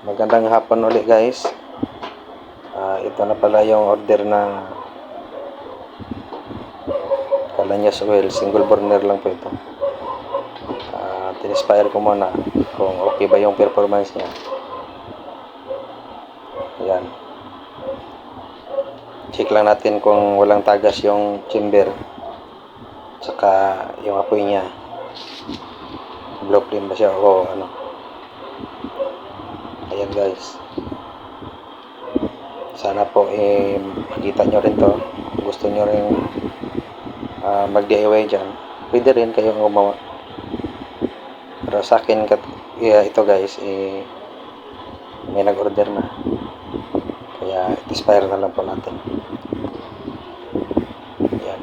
Magandang hapon ulit guys. Ito na pala yung order na Cañas Oil. Single burner lang po ito. Tinispire ko muna kung okay ba yung performance niya. Ayan. Check lang natin kung walang tagas yung chamber. Saka yung apoy niya. Blow flame ba siya o ano. Ayan guys. Sana po makita nyo rin to. Gusto nyo rin mag-DIY dyan. Pwede rin kayong gumawa. Pero sa akin ito guys may nag-order na. Kaya expire na lang po natin. Ayan.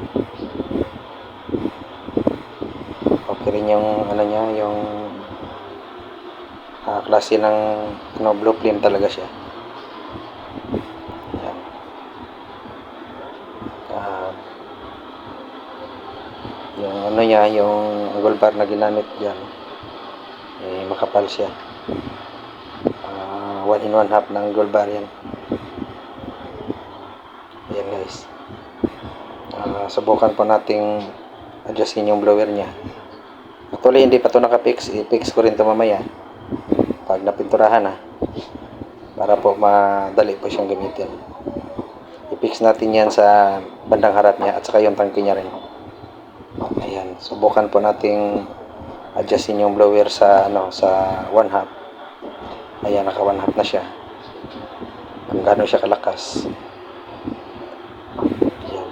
Okay rin yung ano niya, yung klase ng blue flame talaga siya. Ayan. Yung ano niya, yung angle bar na ginamit dyan, makapal siya. 1 in 1/2 ng angle bar yan. Ayan guys. Subukan po nating adjustin yung blower niya. Actually hindi pa ito nakapix. I-fix ko rin ito mamaya pag napinturahan na, para po madali po siyang gamitin. I-fix natin yan sa bandang harap niya at saka yung tangke niya rin. Ayan, subukan po nating adjustin yung blower sa sa 1/2. Ayan, naka 1/2 na siya. Kung gaano siya kalakas. Ayan.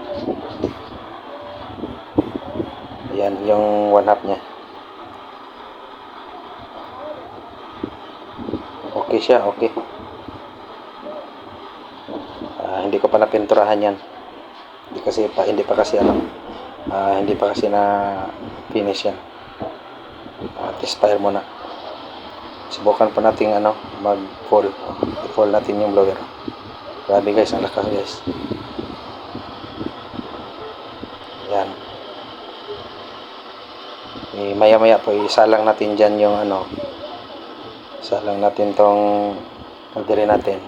Ayan yung 1/2 niya. Okay siya, okay. Hindi ko pa napinturahan yan. Hindi pa kasi na finish yan. Expire muna. Subukan pa natin i-fall natin yung blower. Grabe guys, ang lakas guys. Yan. Maya maya po isalang natin dyan yung isalang natin tong orderin natin.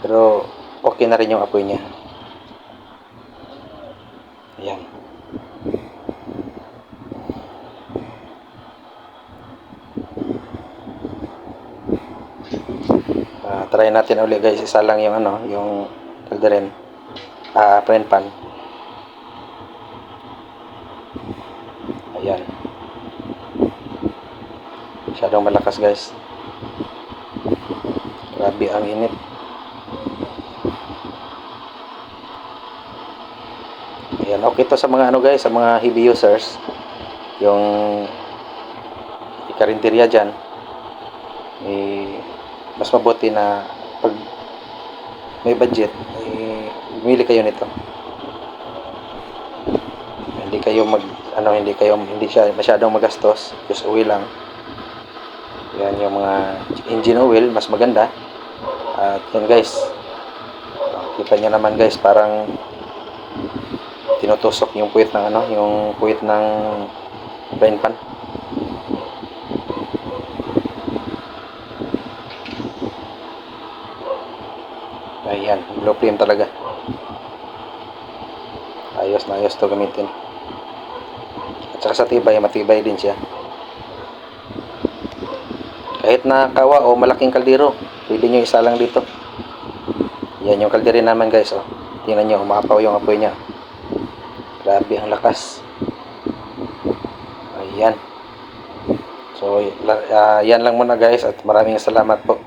Pero okay na rin yung apoy niya. Ayan. Try natin ulit guys. Isa lang yung yung kalderin. Frying pan. Ayan. Masyadong malakas guys. Grabe ang init. Ayan, okay to sa mga guys, sa mga heavy users. Yung ikarinterya dyan, mas mabuti na pag may budget, bumili kayo nito. Hindi siya masyadong magastos. Just oil lang. Yan yung mga engine oil, mas maganda. At yan guys, kita nyo naman guys, parang tinutusok yung puwit ng yung puwit ng frying pan. Ayan, blue flame talaga. Ayos na ayos to gamitin. At saka sa tibay, matibay din siya. Kahit na kawa o malaking kaldero, pwede nyo isa lang dito. Yan yung kaldero naman guys. Tingnan nyo, umapaw yung apoy niya. Grabe ang lakas. Ayan. So yan lang muna guys, at maraming salamat po.